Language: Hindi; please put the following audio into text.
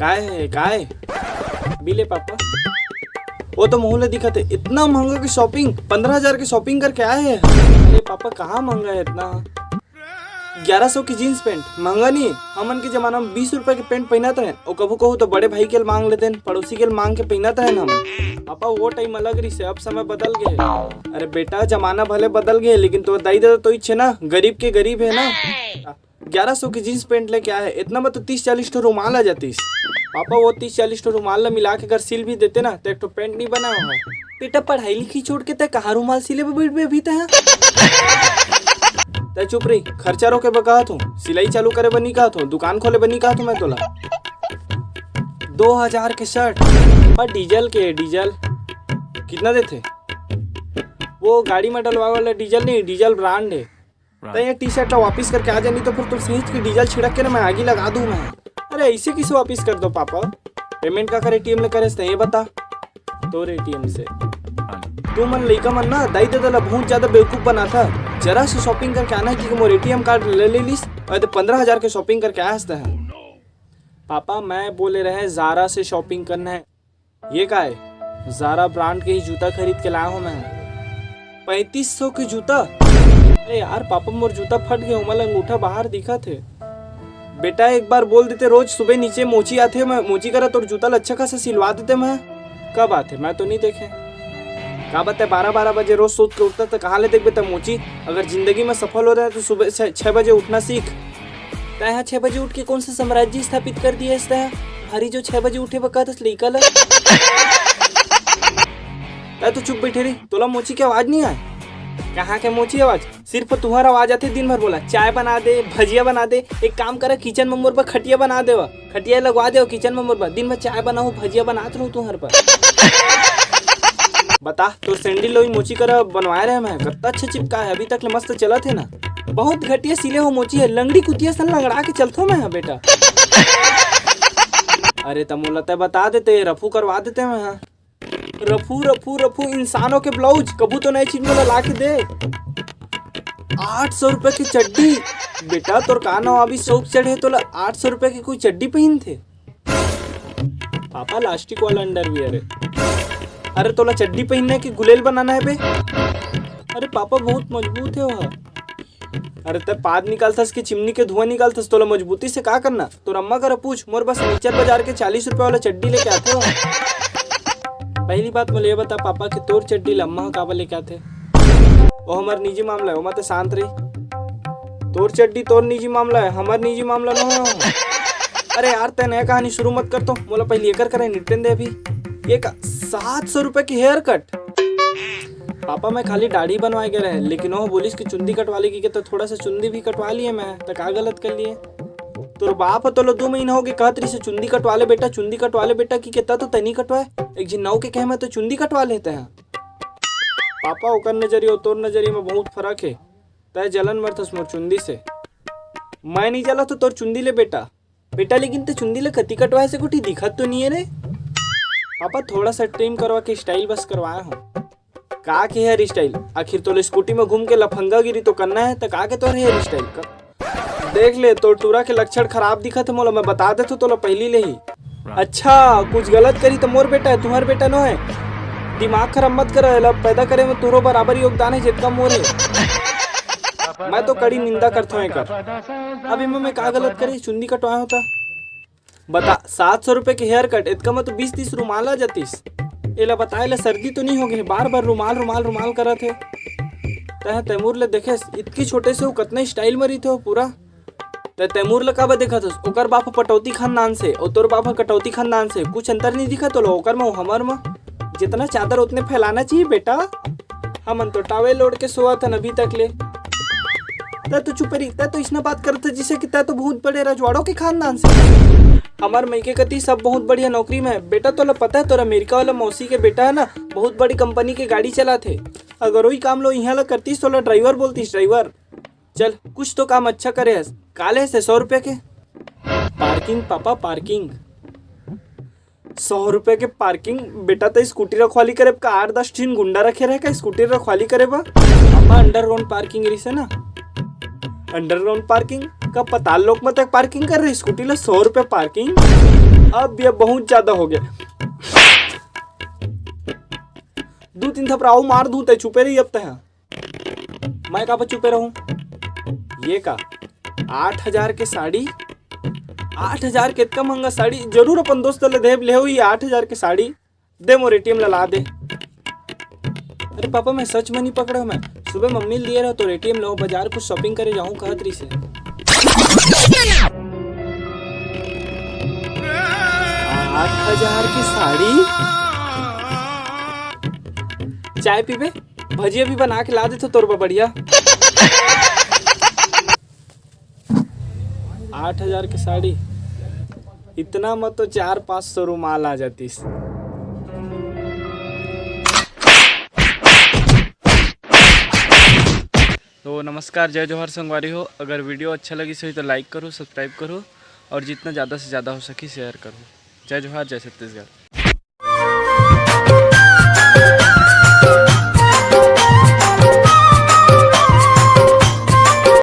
काय बिले पापा वो तो मोहल्ले दिखा थे इतना महंगा की शॉपिंग 15,000 की शॉपिंग करके आए हैं। अरे पापा कहाँ महंगा है इतना 1100 की जीन्स पैंट महंगा नहीं है। हमन के जमाना में 20 रुपए के पैंट पहनाते हैं और कभू कहू तो बड़े भाई के मांग लेते हैं पड़ोसी के मांग के पहनाते हैं हम। पापा वो टाइम अलग रही से अब समय बदल गए। अरे बेटा जमाना भले बदल गए लेकिन तो दाई दादा तो इच्छे ना गरीब के गरीब है ना। 1100 की जीन्स पैंट लेके आए इतना में तो 30-40 रुमाल आ जाती। पापा वो 30-40 रुमाल मिला के अगर सिल भी देते ना तो एक तो पैंट नहीं बना हुआ। बेटा पढ़ाई लिखी छोड़ के तय कहाँ रुमाल सिले पे अभी तय चुप रही खर्चा रोके बका तू सिलाई चालू करे बनी कहा तू दुकान खोले बनी कहा तू मैं तोला 2000 के शर्ट पर डीजल के डीजल कितना देते वो गाड़ी में डलवा वाला डीजल नहीं डीजल ब्रांड है। तो ये टी शर्ट वापिस करके आ जानी तो फिर तुम सींच की डीजल छिड़क के ना मैं आगे लगा दूं मैं। अरे ऐसे किसे वापिस कर दो पापा पेमेंट का कर एटीएम ले करे ये बता तो एटीएम से तू मन लइका मन ना दाई दादा बहुत ज्यादा बेवकूफ बना था। जरा से शॉपिंग करके आना कि मोर एटीएम कार्ड ले लिस और 15,000 के शॉपिंग करके आया हंसता है। पापा मैं बोले रहे जारा से शॉपिंग करना है। ये का है जारा ब्रांड के ही जूता खरीद के लाया हूँ मैं 3500 के जूता। अरे यार पापा मोर जूता फट गए उमल अंगूठा बाहर दिखा थे। बेटा एक बार बोल देते रोज सुबह नीचे मोची आते मैं मोची करा तो जूता अच्छा खासा सिलवा देते मैं। कब आते मैं तो नहीं देखे क्या बताए 12-12 बजे रोज सोच के उठता तो कहाँ ले देख बेटा मोची। अगर जिंदगी में सफल हो रहा है तो सुबह 6 बजे उठना सीख। तय 6 बजे उठ के कौन सा साम्राज्य स्थापित कर दिया इस तरह हरी जो 6 बजे उठे बका तो लेकर तो चुप बैठे रही तोला मोची की आवाज नहीं आए। कहाँ के मोची आवाज सिर्फ तुम्हारा आवाज आती दिन भर बोला चाय बना दे भजिया बना दे। एक काम करे किचन में मोर पर खटिया बना दे खटिया लगवा दे किचन में मोर पर दिन भर चाय बनाऊ भजिया बनाते रहूँ तुम्हारे पर। बता तो सैंडल लोई मोची कर बनवाए रहे मैं कितना अच्छा चिपका है अभी तक मस्त चला थे ना। बहुत घटिया सिले हो मोची है लंगड़ी कुतिया सन लंगड़ा के चलतो मैं बेटा। अरे तमोला तय बता देते रफू करवा देते मैं हाँ। रफू रफू रफू इंसानों के ब्लाउज कबू तो नई चीज में ला के दे 800 रुपए की चड्डी। बेटा तोर का ना अभी शौक चढ़े तो 800 रुपए की कोई चड्डी पहन थे। पापा लास्टिक वाला अंडरवियर है। अरे तोला चड्डी पहनने की गुलेल बनाना है बे। अरे पापा बहुत मजबूत है वह। अरे तब पाद निकालता कि चिमनी के धुआं निकालता तोला मजबूती से क्या करना तो अम्मा कर पूछ मोर बस नीचर बाजार के 40 रुपए वाला चड्डी लेके आते हो। पहली बात मुझे ये बता पापा कि तोर चड्डी अम्मा काबा लेके आते वो हमार निजी मामला है वो मत शांत रही। तोर चड्डी तोर निजी मामला है हमार निजी मामला न। अरे यार तय नया कहानी शुरू मत कर तो मोला पहले ये करे निपटन दे अभी। एक 700 रुपए की हेयर कट। पापा मैं खाली दाढ़ी बनवाए गए रहे लेकिन वो बोलिस कि चुंदी कटवा लेगी तो थोड़ा सा चुंदी भी कटवा लिए मैं तो क्या गलत कर लिए। तो बाप तो 2 महीना हो गए कहत रही से चुंदी कटवा ले बेटा चुंदी कटवा ले बेटा कि कहता तो तनी कटवाए एक जिन नौ के कहे में तो चुंदी कटवा लेते हैं। पापा ओकर नजरिए और तोर नजरिए में बहुत फर्क है। तय जलन मरतस मोर चुंदी से मैं नहीं जला तो तोर चुंदी ले बेटा बेटा लेकिन तो चुंदी ले कति कटवाए से कुछ दिखत तो नहीं है रे। पापा थोड़ा सा ट्रिम करवा के स्टाइल बस करवाया हूँ। का के हेयर स्टाइल आखिर तो स्कूटी में घूम के लफंगा गिरी तो करना है तो का के तो हेयर स्टाइल का देख ले तो टूरा के लक्षण खराब दिखा था मोला मैं बता दे तो पहली ले ही। अच्छा कुछ गलत करी तो मोर बेटा है तुम्हार बेटा नो है। दिमाग खराब मत कर पैदा करे में तुरो बराबर योगदान है जितना मोर है। मैं तो कड़ी निंदा करता हूँ कर अभी मैं का गलत करी चुंदी कटवाया होता बता 700 रुपए के हेयर कट इतका में तो 20-30 रुमाल आ जातीस। एला बताए ला सर्दी तो नहीं हो गई बार बार रुमाल रुमाल रुमाल करा थे तह तैमूर ले देखे इतकी छोटे से वो कितना स्टाइल मरी थे वो पूरा। तैमूर ला का देखा था ओकर बाप पटौती खानदान से और तोर बाप कटौती खानदान से कुछ अंतर नहीं दिखा तो ओकर में हमर में जितना चादर उतने फैलाना चाहिए बेटा। हम तो टावे लोड के सोआ था अभी तक ले तो चुप रही तो इसने बात करते जिसे कि तो बहुत बड़े रजवाड़ों के खानदान से। हमार मईके कती सब बहुत बढ़िया नौकरी में है बेटा तो पता है तोर अमेरिका वाला मौसी के बेटा है ना बहुत बड़ी कंपनी की गाड़ी चला थे। अगर वही काम लो यहाँ ला करतीस तो ड्राइवर बोलतीस ड्राइवर। चल कुछ तो काम अच्छा करे काले से 100 रुपए के पार्किंग। पापा पार्किंग 100 रुपए के पार्किंग बेटा तो स्कूटी रखवाली करे का 8-10 दिन गुंडा रखे रहे का स्कूटी रखवाली करे बा। पापा अंडरग्राउंड पार्किंग रही से ना अंडरग्राउंड पार्किंग का पताल लोक में तक पार्किंग कर रही स्कूटी ला 100 रुपए पार्किंग। अब ये बहुत ज्यादा हो गया। 2-3 थपराऊ मार दूं ते चुपे रही अब तक। मैं कहाँ पर चुपे रहूं? ये का 8,000 के साड़ी, 8,000 के इतना महंगा साड़ी जरूर अपन दोस्त ले दे ले हो। ये 8,000 के साड़ी दे मोर एटीएम ला दे। अरे पापा मैं सच में नहीं पकड़ा। मैं सुबह मम्मी लिए रहा तो एटीएम लो बाजार कुछ शॉपिंग करे जाऊं कहत रही से। 8,000 की साड़ी, चाय पीबे, भजिया भी बना के ला दे तो तोर बढ़िया। 8,000 की साड़ी, इतना मत तो 400-500 रुमाल आ जातीस। तो नमस्कार, जय जोहर संगवारी हो। अगर वीडियो अच्छा लगी सही तो लाइक करो, सब्सक्राइब करो और जितना ज़्यादा से ज़्यादा हो सके शेयर करो। जय जोहर, जय छत्तीसगढ़।